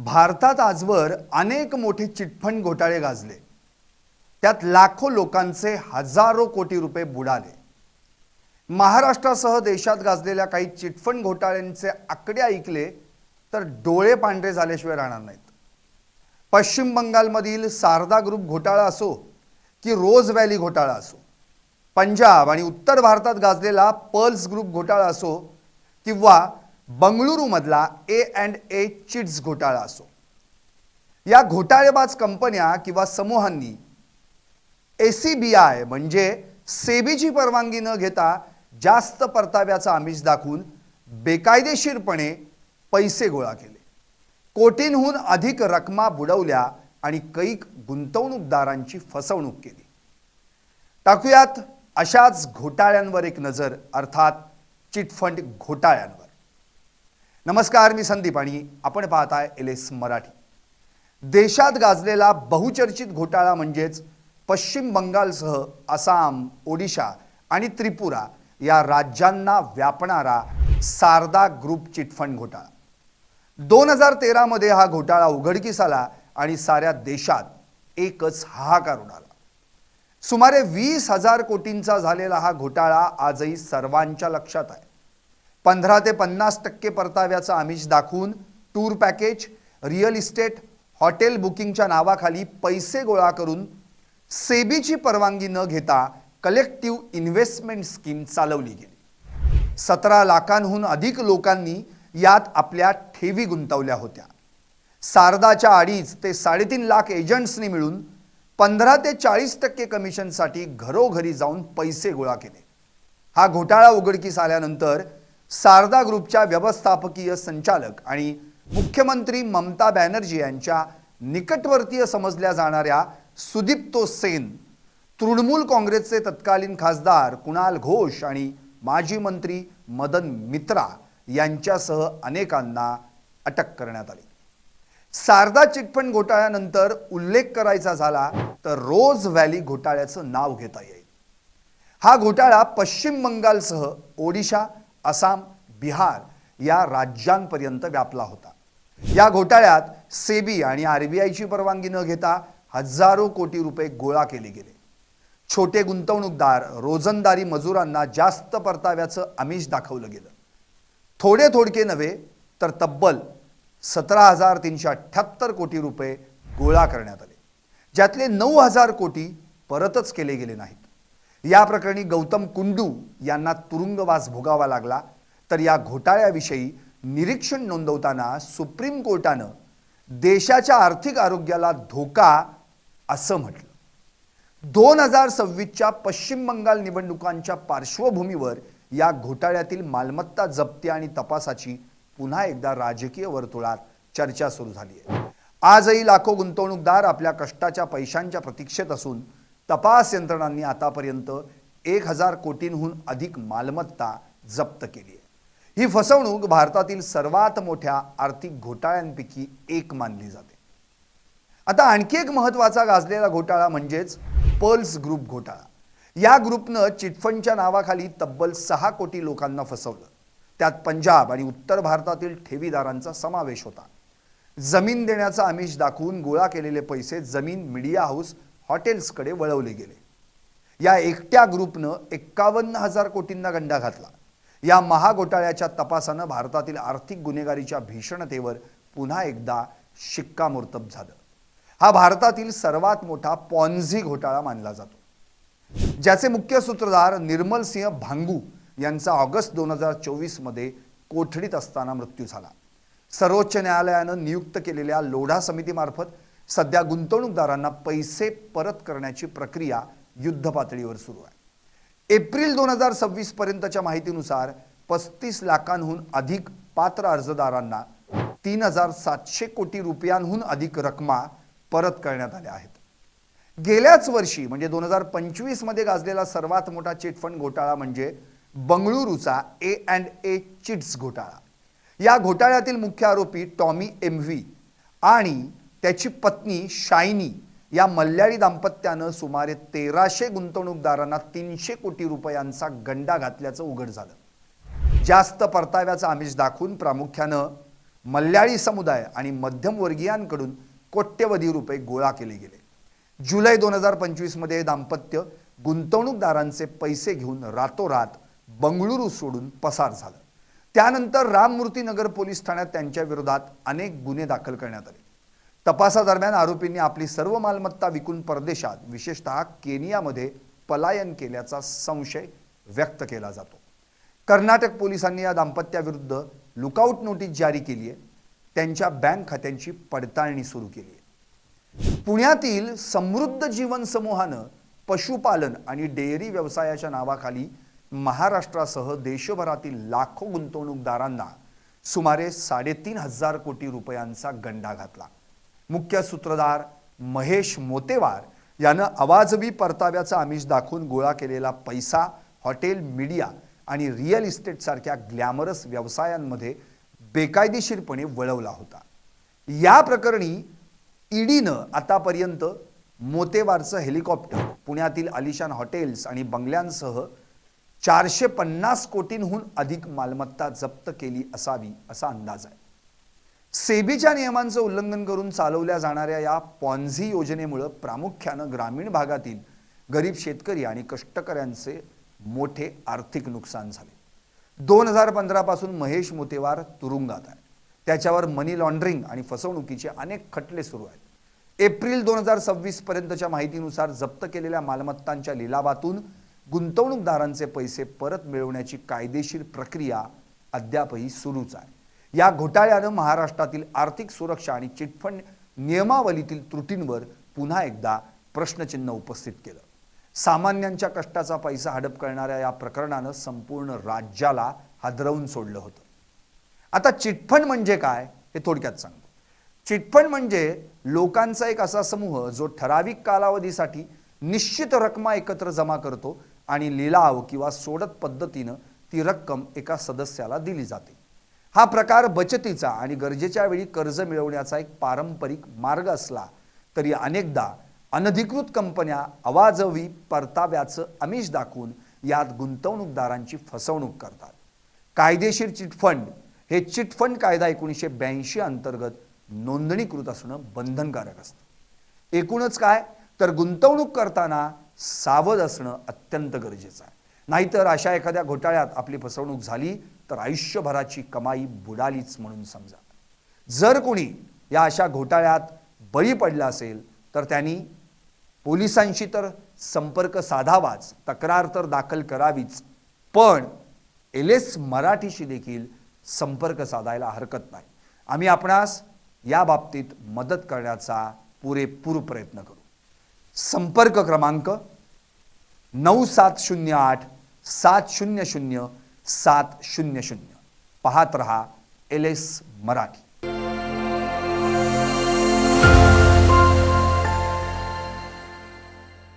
भारतात आजवर अनेक मोठे चिटफंड घोटाळे गाजले। त्यात लाखो लोकांचे हजारो कोटी रुपये बुडाले। महाराष्ट्रासह देशात गाजलेल्या काही चिटफंड घोटाळ्यांचे आकडे ऐकले तर डोळे पांढरे झाल्याशिवाय राहणार नाहीत। पश्चिम बंगालमधील सारदा ग्रुप घोटाळा असो की रोज व्हॅली घोटाळा असो, पंजाब आणि उत्तर भारतात गाजलेला पर्ल्स ग्रुप घोटाळा असो किंवा बंगळुरूमधला A&A चिट्स घोटाळा असो, या घोटाळेबाज कंपन्या किंवा समूहांनी ACBI म्हणजे सेबीची परवानगी न घेता जास्त परताव्याचा आमिष दाखवून बेकायदेशीरपणे पैसे गोळा केले, कोटींहून अधिक रकमा बुडवल्या आणि कैक गुंतवणूकदारांची फसवणूक केली। टाकूयात अशाच घोटाळ्यांवर एक नजर, अर्थात चिटफंड घोटाळ्यांवर। नमस्कार, मी संदीप आणि आपण पाहताय LS मराठी। देशात गाजलेला बहुचर्चित घोटाळा म्हणजेच पश्चिम बंगालसह आसाम, ओडिशा आणि त्रिपुरा या राज्यांना व्यापणारा सारदा ग्रुप चिटफंड घोटाळा। 2013 मध्ये हा घोटाळा उघडकीस आला आणि साऱ्या देशात एकच हाहाकार उडाला। सुमारे 20,000 कोटींचा झालेला हा घोटाळा आजही सर्वांच्या लक्षात आहे। 15 ते 50% परताव्याचा आमिष दाखवून tour package, real estate, hotel बुकिंगच्या नावाखाली पैसे गोळा करून सेबीची परवानगी न घेता कलेक्टिव्ह इन्व्हेस्टमेंट स्कीम चालवली गेली। 17 लाखांहून अधिक लोकांनी यात आपल्या ठेवी गुंतवल्या होत्या। सारदाच्या 2.5 ते 3.5 लाख एजंट्सनी मिळून 15 ते 40% कमिशनसाठी घरोघरी जाऊन पैसे गोळा केले। हा घोटाळा उघडकीस आल्यानंतर सारदा ग्रुपच्या व्यवस्थापकीय संचालक आणि मुख्यमंत्री ममता बॅनर्जी यांच्या निकटवर्तीय समजल्या जाणाऱ्या सुदीप्तो सेन, तृणमूल काँग्रेसचे तत्कालीन खासदार कुणाल घोष आणि माजी मंत्री मदन मित्रा यांच्यासह अनेकांना अटक करण्यात आली। सारदा चिटफंड घोटाळ्यानंतर उल्लेख करायचा झाला तर रोज व्हॅली घोटाळ्याचं नाव घेता येईल। हा घोटाळा पश्चिम बंगालसह ओडिशा, आसाम, बिहार या राज्यांपर्यंत व्यापला होता। या घोटाळ्यात सेबी आणि RBIची परवानगी न घेता हजारो कोटी रुपये गोळा केले गेले। छोटे गुंतवणूकदार, रोजंदारी मजुरांना जास्त परताव्याचं आमिष दाखवलं गेलं। थोडके नव्हे तर तब्बल 17,378 कोटी रुपये गोळा करण्यात आले, ज्यातले 9,000 कोटी परतच केले गेले नाहीत। या प्रकरणी गौतम कुंडू यांना तुरुंगवास भोगावा लागला, तर या घोटाळ्याविषयी निरीक्षण नोंदवताना सुप्रीम कोर्टानं देशाच्या आर्थिक आरोग्याला धोका असं म्हटलं। 2026च्या पश्चिम बंगाल निवडणुकांच्या पार्श्वभूमीवर या घोटाळ्यातील मालमत्ता जप्ती आणि तपासाची पुन्हा एकदा राजकीय वर्तुळात चर्चा सुरू झाली आहे। आजही लाखो गुंतवणूकदार आपल्या कष्टाच्या पैशांच्या प्रतीक्षेत असून तपास यंत्रणांनी आतापर्यंत 1,000 कोटींहून अधिक मालमत्ता जप्त केली आहे। ही फसवणूक भारतातील सर्वात मोठ्या आर्थिक घोटाळ्यांपैकी एक मानली जाते। आता आणखी एक महत्त्वाचा गाजलेला घोटाळा म्हणजेच पर्ल्स ग्रुप घोटाळा। या ग्रुपनं चिटफंडच्या नावाखाली तब्बल 6 कोटी लोकांना फसवलं। त्यात पंजाब आणि उत्तर भारतातील ठेवीदारांचा समावेश होता। जमीन देण्याचा आमिष दाखवून गोळा केलेले पैसे जमीन, मीडिया हाऊस, हॉटेल्सकडे वळवले गेले। या एकट्या ग्रुपनं 51,000 कोटींना गंडा घातला। या महाघोटाळ्याच्या तपासानं भारतातील आर्थिक गुन्हेगारीच्या भीषणतेवर पुन्हा एकदा शिक्कामोर्तब झालं। हा भारतातील सर्वात मोठा पॉन्झी घोटाळा मानला जातो, ज्याचे मुख्य सूत्रधार निर्मल सिंह भांगू यांचा ऑगस्ट 2024 मध्ये कोठडीत असताना मृत्यू झाला। सर्वोच्च न्यायालयानं नियुक्त केलेल्या लोढा समितीमार्फत सध्या गुंतवणूकदारांना पैसे परत करण्याची प्रक्रिया युद्धपातळीवर सुरू आहे। एप्रिल 2026 पर्यंतच्या माहितीनुसार 35 लाखांहून अधिक पात्र अर्जदारांना 3,700 कोटी रुपयांहून अधिक रकमा परत करण्यात आल्या आहेत। गेल्याच वर्षी म्हणजे 2025 मध्ये गाजलेला सर्वात मोठा चिटफंड घोटाळा म्हणजे बंगळुरूचा A&A चिट्स घोटाळा। या घोटाळ्यातील मुख्य आरोपी टॉमी MV आणि त्याची पत्नी शायनी या मल्याळी दाम्पत्यानं सुमारे 1300 गुंतवणूकदारांना 300 कोटी रुपयांचा गंडा घातल्याचं उघड झालं। जास्त परताव्याचा आमिष दाखवून प्रामुख्यानं मल्याळी समुदाय आणि मध्यमवर्गीयांकडून कोट्यवधी रुपये गोळा केले गेले। जुलै 2025 मध्ये दाम्पत्य गुंतवणूकदारांचे पैसे घेऊन रातोरात बंगळुरू सोडून पसार झालं। त्यानंतर राममूर्ती नगर पोलीस ठाण्यात त्यांच्या विरोधात अनेक गुन्हे दाखल करण्यात आले। तपासादरम्यान आरोपींनी आपली सर्व मालमत्ता विकून परदेशात विशेषतः केनियामध्ये पलायन केल्याचा संशय व्यक्त केला जातो। कर्नाटक पोलिसांनी या दाम्पत्याविरुद्ध लुकआउट नोटीस जारी केली आहे। त्यांच्या बँक खात्यांची पडताळणी सुरू केली आहे। पुण्यातील समृद्ध जीवन समूहानं पशुपालन आणि डेअरी व्यवसायाच्या नावाखाली महाराष्ट्रासह देशभरातील लाखो गुंतवणूकदारांना सुमारे 3.5 कोटी रुपयांचा गंडा घातला। मुख्य सूत्रधार महेश मोतेवार यानं अवाजवी परताव्याचा आमिष दाखवून गोळा केलेला पैसा हॉटेल, मीडिया आणि रिअल इस्टेट सारख्या ग्लॅमरस व्यवसायांमध्ये बेकायदेशीरपणे वळवला होता। या प्रकरणी ईडीनं आतापर्यंत मोतेवारचं हेलिकॉप्टर, पुण्यातील आलिशान हॉटेल्स आणि बंगल्यांसह 450 कोटींहून अधिक मालमत्ता जप्त केली असावी असा अंदाज आहे। सेबीच्या नियमांचं उल्लंघन करून चालवल्या जाणाऱ्या या पॉन्झी योजनेमुळे प्रामुख्याने ग्रामीण भागातील गरीब शेतकरी आणि कष्टकऱ्यांचे मोठे आर्थिक नुकसान झाले। 2015 पासून महेश मोतेवार तुरुंगात आहे। त्याच्यावर मनी लॉन्ड्रिंग आणि फसवणुकीचे अनेक खटले सुरू आहेत। एप्रिल 2026 पर्यंतच्या माहितीनुसार जप्त केलेल्या मालमत्तांच्या लिलावातून गुंतवणूकदारांचे पैसे परत मिळवण्याची कायदेशीर प्रक्रिया अद्यापही सुरूच आहे। या घोटाळ्यानं महाराष्ट्रातील आर्थिक सुरक्षा आणि चिटफंड नियमावलीतील त्रुटींवर पुन्हा एकदा प्रश्नचिन्ह उपस्थित केलं। सामान्यांच्या कष्टाचा पैसा हडप करणाऱ्या या प्रकरणानं संपूर्ण राज्याला हादरवून सोडलं होतं। आता चिटफंड म्हणजे काय हे थोडक्यात सांगतो। चिटफंड म्हणजे लोकांचा एक असा समूह जो ठराविक कालावधीसाठी निश्चित रक्कम एकत्र जमा करतो आणि लिलाव किंवा सोडत पद्धतीनं ती रक्कम एका सदस्याला दिली जाते। हा प्रकार बचतीचा आणि गरजेच्या वेळी कर्ज मिळवण्याचा एक पारंपरिक मार्ग असला तरी अनेकदा अनधिकृत कंपन्या अवाजवी परताव्याचं आमिष दाखवून यात गुंतवणूकदारांची फसवणूक करतात। कायदेशीर चिटफंड हे चिटफंड कायदा 1982 अंतर्गत नोंदणीकृत असणं बंधनकारक असतं। एकूणच काय तर गुंतवणूक करताना सावध असणं अत्यंत गरजेचं आहे। नाहीतर अशा एखाद्या घोटाळ्यात आपली फसवणूक झाली तर आयुष्यभराची कमाई बुडालीच म्हणून समजा। जर कोणी या अशा घोटाळ्यात बळी पडला असेल तर त्यांनी पोलिसांशी तर संपर्क साधावाच, तक्रार तर दाखल करावीच, पण LS मराठीशी देखील संपर्क साधायला हरकत नाही। आम्ही आपणास या बाबतीत मदत करण्याचा पुरेपूर प्रयत्न करू। संपर्क क्रमांक 9708 700 700। पाहत रहा LS मराठी।